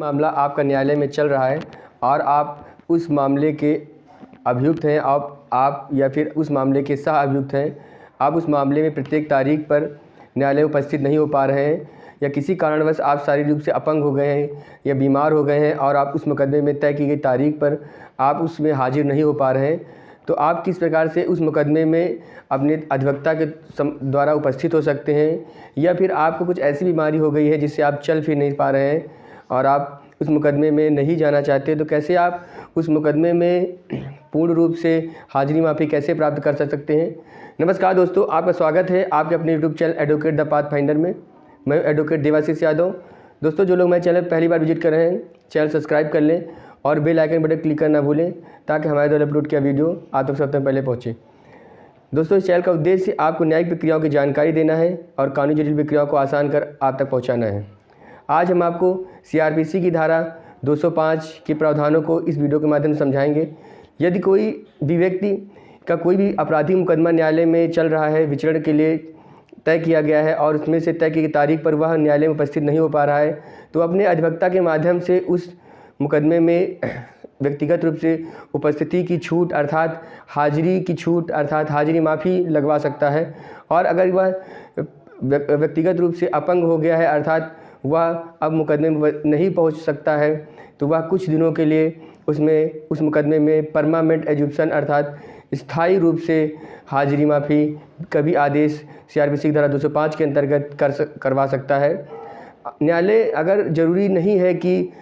मामला आपका न्यायालय में चल रहा है और आप उस मामले के अभियुक्त हैं, आप या फिर उस मामले के सह अभियुक्त हैं, आप उस मामले में प्रत्येक तारीख पर न्यायालय उपस्थित नहीं हो पा रहे हैं या किसी कारणवश आप शारीरिक रूप से अपंग हो गए हैं या बीमार हो गए हैं और आप उस मुकदमे में तय की गई तारीख पर आप उसमें हाजिर नहीं हो पा रहे हैं, तो आप किस प्रकार से उस मुकदमे में अपने अधिवक्ता के द्वारा उपस्थित हो सकते हैं। या फिर आपको कुछ ऐसी बीमारी हो गई है जिससे आप चल फिर नहीं पा रहे हैं और आप उस मुकदमे में नहीं जाना चाहते, तो कैसे आप उस मुकदमे में पूर्ण रूप से हाजिरी माफ़ी कैसे प्राप्त कर सकते हैं। नमस्कार दोस्तों, आपका स्वागत है आपके अपने YouTube channel advocate the path finder में। मैं एडवोकेट देवाशीष यादव। दोस्तों, जो लोग मेरे चैनल पहली बार विजिट कर रहे हैं, चैनल सब्सक्राइब कर लें और बेल आइकन बटन क्लिक करना भूलें ताकि हमारे द्वारा अपलोड किया वीडियो आप तक सबसे पहले पहुँचे। दोस्तों, इस चैनल का उद्देश्य आपको न्यायिक प्रक्रियाओं की जानकारी देना है और कानूनी जटिल प्रक्रियाओं को आसान कर आप तक पहुँचाना है। आज हम आपको CRPC की धारा 205 के प्रावधानों को इस वीडियो के माध्यम से समझाएंगे। यदि कोई भी व्यक्ति का कोई भी आपराधिक मुकदमा न्यायालय में चल रहा है, विचरण के लिए तय किया गया है और उसमें से तय की तारीख पर वह न्यायालय में उपस्थित नहीं हो पा रहा है, तो अपने अधिवक्ता के माध्यम से उस मुकदमे में व्यक्तिगत रूप से उपस्थिति की छूट अर्थात हाजिरी की छूट अर्थात हाजिरी माफ़ी लगवा सकता है। और अगर वह व्यक्तिगत रूप से अपंग हो गया है अर्थात वह अब मुकदमे में नहीं पहुंच सकता है, तो वह कुछ दिनों के लिए उस मुकदमे में परमानेंट एजुप्शन अर्थात स्थायी रूप से हाजिरी माफ़ी का भी आदेश CRPC की धारा 205 के अंतर्गत करवा सकता है। न्यायालय अगर ज़रूरी नहीं है कि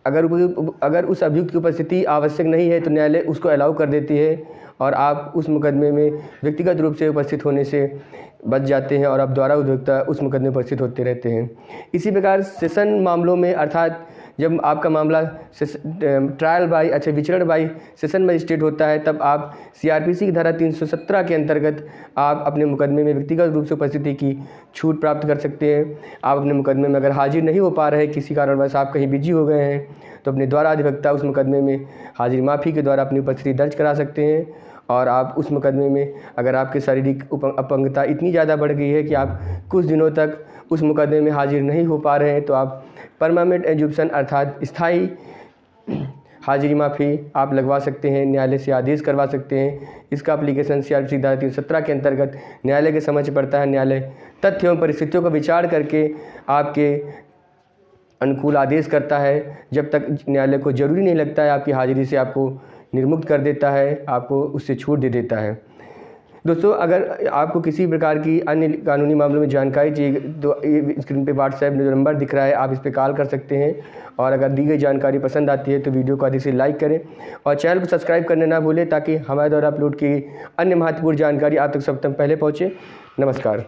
अगर उस अभियुक्त की उपस्थिति आवश्यक नहीं है तो न्यायालय उसको अलाउ कर देती है और आप उस मुकदमे में व्यक्तिगत रूप से उपस्थित होने से बच जाते हैं और आप द्वारा अधिवक्ता उस मुकदमे में उपस्थित होते रहते हैं। इसी प्रकार सेशन मामलों में अर्थात जब आपका मामला ट्रायल बाय विचरण बाय सेशन मजिस्ट्रेट होता है, तब आप CRPC की धारा 317 के अंतर्गत आप अपने मुकदमे में व्यक्तिगत रूप से उपस्थिति की छूट प्राप्त कर सकते हैं। आप अपने मुकदमे में अगर हाजिर नहीं हो पा रहे हैं, किसी कारणवश आप कहीं बिजी हो गए हैं, तो अपने द्वारा अधिवक्ता उस मुकदमे में हाजिरी माफ़ी के द्वारा अपनी उपस्थिति दर्ज करा सकते हैं। और आप उस मुकदमे में अगर आपकी शारीरिक अपंगता इतनी ज़्यादा बढ़ गई है कि आप कुछ दिनों तक उस मुकदमे में हाजिर नहीं हो पा रहे हैं, तो आप परमानेंट एजुप्शन अर्थात स्थायी हाजिरी माफ़ी आप लगवा सकते हैं, न्यायालय से आदेश करवा सकते हैं। इसका एप्लीकेशन CRPC धारा 317 के अंतर्गत न्यायालय के समक्ष पड़ता है। न्यायालय तथ्य एवं परिस्थितियों का विचार करके आपके अनुकूल आदेश करता है। जब तक न्यायालय को ज़रूरी नहीं लगता है आपकी हाजिरी से आपको निर्मुक्त कर देता है, आपको उससे छूट दे देता है। दोस्तों, अगर आपको किसी प्रकार की अन्य कानूनी मामलों में जानकारी चाहिए तो स्क्रीन पे WhatsApp जो नंबर दिख रहा है आप इस पर कॉल कर सकते हैं। और अगर दी गई जानकारी पसंद आती है तो वीडियो को अधिक से लाइक करें और चैनल को सब्सक्राइब करना ना भूलें ताकि हमारे द्वारा अपलोड की अन्य महत्वपूर्ण जानकारी आप तक सबसे पहले पहुँचे। नमस्कार।